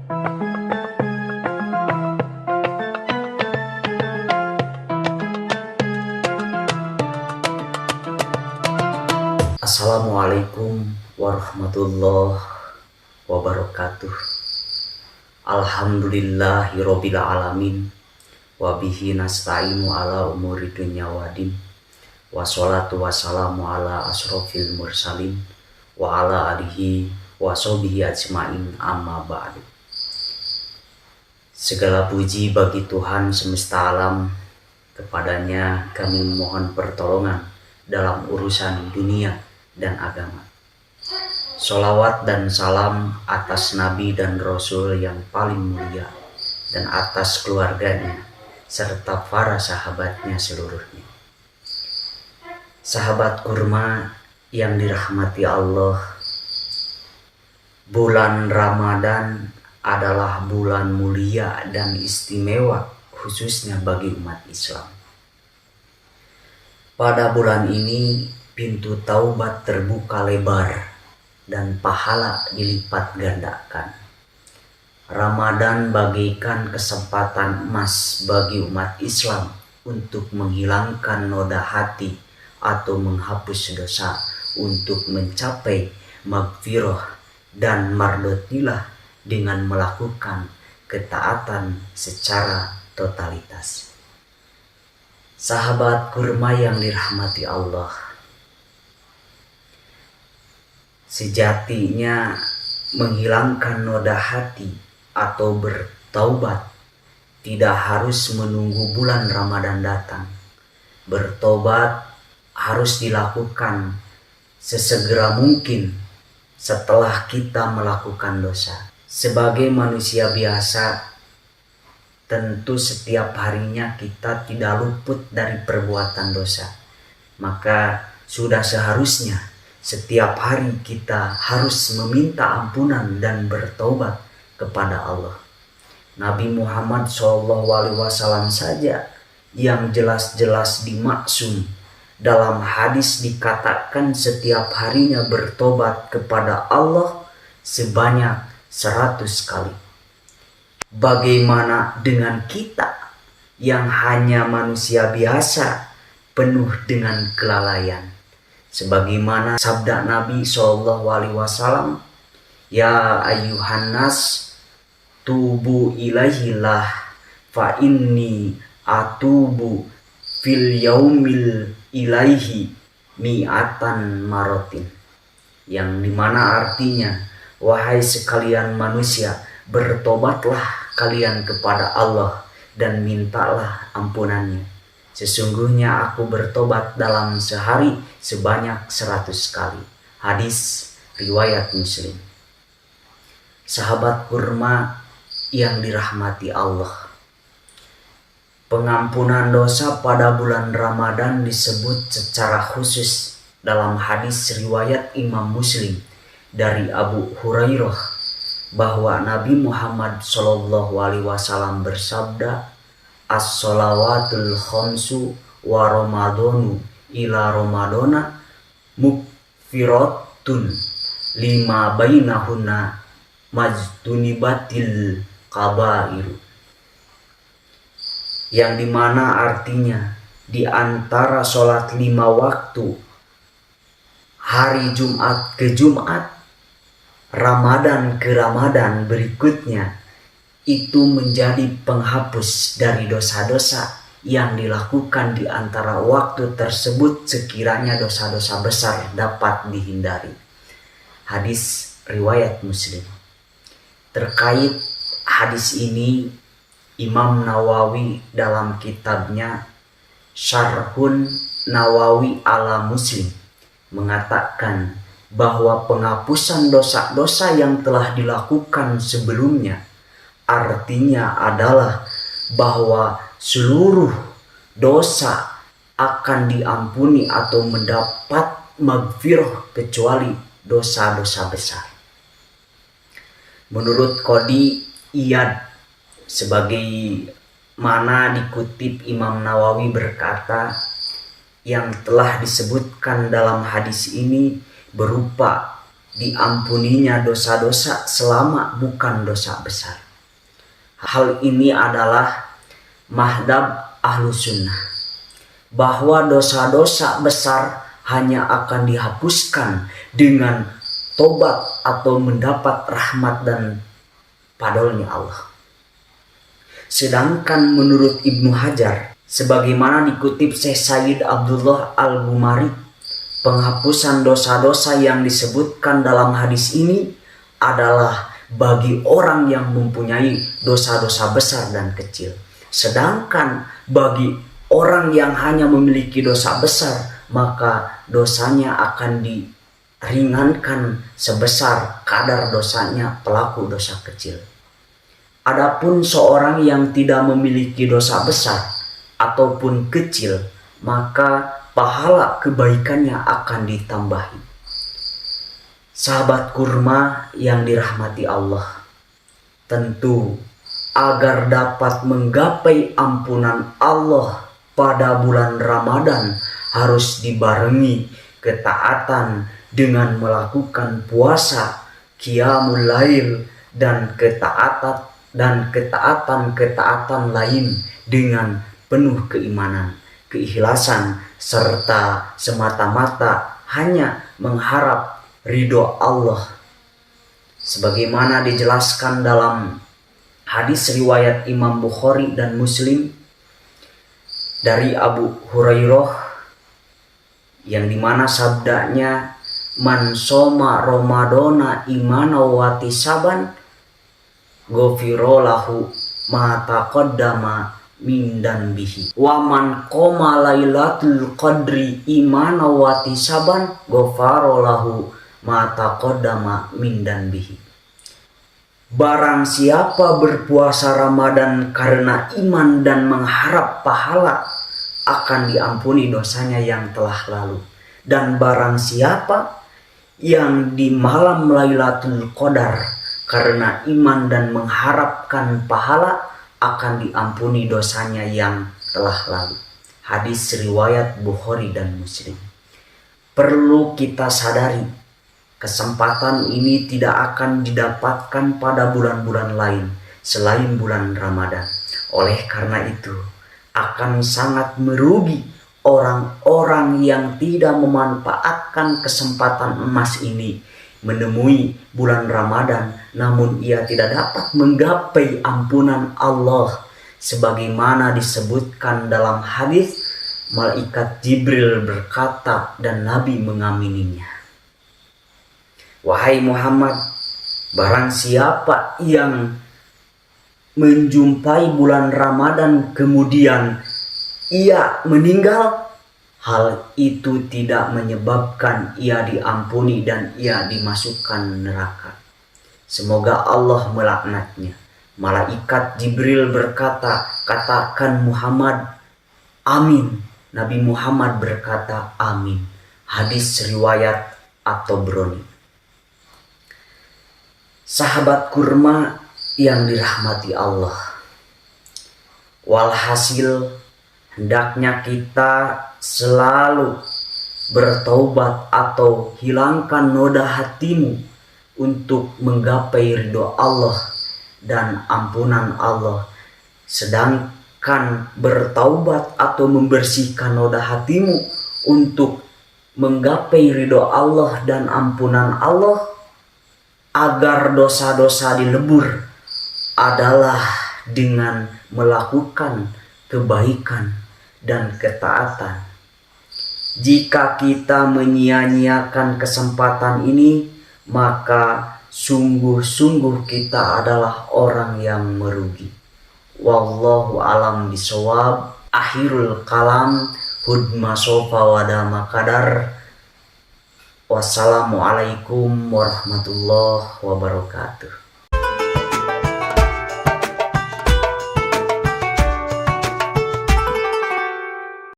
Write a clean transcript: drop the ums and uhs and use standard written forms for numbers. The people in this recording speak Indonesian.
Assalamualaikum warahmatullahi wabarakatuh. Alhamdulillahirabbil alamin. Wabihi nasta'inu ala umuri dunya waddin. Wassalatu wassalamu ala asrofil mursalin wa ala alihi wa sahbihi ajmain, amma ba'du. Segala puji bagi Tuhan semesta alam. Kepadanya kami memohon pertolongan dalam urusan dunia dan agama. Sholawat dan salam atas Nabi dan Rasul yang paling mulia, dan atas keluarganya serta para sahabatnya seluruhnya. Sahabat kurma yang dirahmati Allah, bulan Ramadan adalah bulan mulia dan istimewa khususnya bagi umat Islam. Pada bulan ini pintu taubat terbuka lebar dan pahala dilipat gandakan. Ramadan bagaikan kesempatan emas bagi umat Islam untuk menghilangkan noda hati atau menghapus dosa, untuk mencapai maghfirah dan mardotilah dengan melakukan ketaatan secara totalitas. Sahabat kurma yang dirahmati Allah, sejatinya menghilangkan noda hati atau bertaubat tidak harus menunggu bulan Ramadan datang. Bertobat harus dilakukan sesegera mungkin setelah kita melakukan dosa. Sebagai manusia biasa, tentu setiap harinya kita tidak luput dari perbuatan dosa. Maka sudah seharusnya setiap hari kita harus meminta ampunan dan bertobat kepada Allah. Nabi Muhammad SAW saja yang jelas-jelas dimaksum dalam hadis dikatakan setiap harinya bertobat kepada Allah sebanyak 100 kali. Bagaimana dengan kita yang hanya manusia biasa penuh dengan kelalaian? Sebagaimana sabda Nabi SAW, ya ayyuhan nas tubu ilaihillah fa inni atubu fil yaumil ilaihi mi'atan marotin, yang dimana artinya, wahai sekalian manusia, bertobatlah kalian kepada Allah dan mintalah ampunannya. Sesungguhnya aku bertobat dalam sehari sebanyak 100 kali. Hadis riwayat Muslim. Sahabat kurma yang dirahmati Allah, pengampunan dosa pada bulan Ramadan disebut secara khusus dalam hadis riwayat Imam Muslim dari Abu Hurairah bahwa Nabi Muhammad SAW bersabda, as-sholawatul khamsu wa ramadhanu ila ramadhana mukfiratun lima bainahunna majtunibatil kabairu, yang dimana artinya di antara sholat 5 waktu hari Jumat ke Jumat, Ramadan ke Ramadan berikutnya, itu menjadi penghapus dari dosa-dosa yang dilakukan di antara waktu tersebut sekiranya dosa-dosa besar dapat dihindari. Hadis riwayat Muslim. Terkait hadis ini, Imam Nawawi dalam kitabnya Syarhun Nawawi ala Muslim mengatakan bahwa penghapusan dosa-dosa yang telah dilakukan sebelumnya artinya adalah bahwa seluruh dosa akan diampuni atau mendapat maghfirah kecuali dosa-dosa besar. Menurut Qadi Iyad, sebagai mana dikutip Imam Nawawi berkata, yang telah disebutkan dalam hadis ini berupa diampuninya dosa-dosa selama bukan dosa besar. Hal ini adalah madhab Ahlus Sunnah, bahwa dosa-dosa besar hanya akan dihapuskan dengan tobat atau mendapat rahmat dan padolnya Allah. Sedangkan menurut Ibnu Hajar, sebagaimana dikutip Syekh Sayyid Abdullah Al-Gumari, penghapusan dosa-dosa yang disebutkan dalam hadis ini adalah bagi orang yang mempunyai dosa-dosa besar dan kecil. Sedangkan bagi orang yang hanya memiliki dosa besar, maka dosanya akan diringankan sebesar kadar dosanya pelaku dosa kecil. Adapun seorang yang tidak memiliki dosa besar ataupun kecil, maka pahala kebaikannya akan ditambahi. Sahabat kurma yang dirahmati Allah, tentu agar dapat menggapai ampunan Allah pada bulan Ramadan harus dibarengi ketaatan dengan melakukan puasa, qiyamul lail, dan ketaatan lain dengan penuh keimanan, keikhlasan, serta semata-mata hanya mengharap ridho Allah. Sebagaimana dijelaskan dalam hadis riwayat Imam Bukhari dan Muslim dari Abu Hurairah, yang dimana sabdanya, man soma Ramadana imana wa tisaban ghufira lahu ma taqaddama min danbihi wa man qoma lailatul qadri imana wa tisaban ghufara lahu ma taqaddama min danbihi. Barang siapa berpuasa Ramadan karena iman dan mengharap pahala, akan diampuni dosanya yang telah lalu. Dan barang siapa yang di malam Lailatul Qadar karena iman dan mengharapkan pahala, akan diampuni dosanya yang telah lalu. Hadis riwayat Bukhari dan Muslim. Perlu kita sadari, kesempatan ini tidak akan didapatkan pada bulan-bulan lain selain bulan Ramadan. Oleh karena itu, akan sangat merugi orang-orang yang tidak memanfaatkan kesempatan emas ini menemui bulan Ramadan, namun ia tidak dapat menggapai ampunan Allah. Sebagaimana disebutkan dalam hadis, malaikat Jibril berkata dan Nabi mengamininya, wahai Muhammad, barang siapa yang menjumpai bulan Ramadan kemudian ia meninggal, hal itu tidak menyebabkan ia diampuni dan ia dimasukkan neraka. Semoga Allah melaknatnya. Malaikat Jibril berkata, katakan Muhammad, amin. Nabi Muhammad berkata, amin. Hadis riwayat At-Tabrani. Sahabat kurma yang dirahmati Allah, walhasil hendaknya kita selalu bertaubat atau hilangkan noda hatimu untuk menggapai ridho Allah dan ampunan Allah. Sedangkan bertaubat atau membersihkan noda hatimu untuk menggapai ridho Allah dan ampunan Allah agar dosa-dosa dilebur adalah dengan melakukan kebaikan dan ketaatan. Jika kita menyia-nyiakan kesempatan ini, maka sungguh-sungguh kita adalah orang yang merugi. Wallahu alam bisawab. Akhirul kalam. Hudma sofa wadama kadar. Wassalamualaikum warahmatullahi wabarakatuh.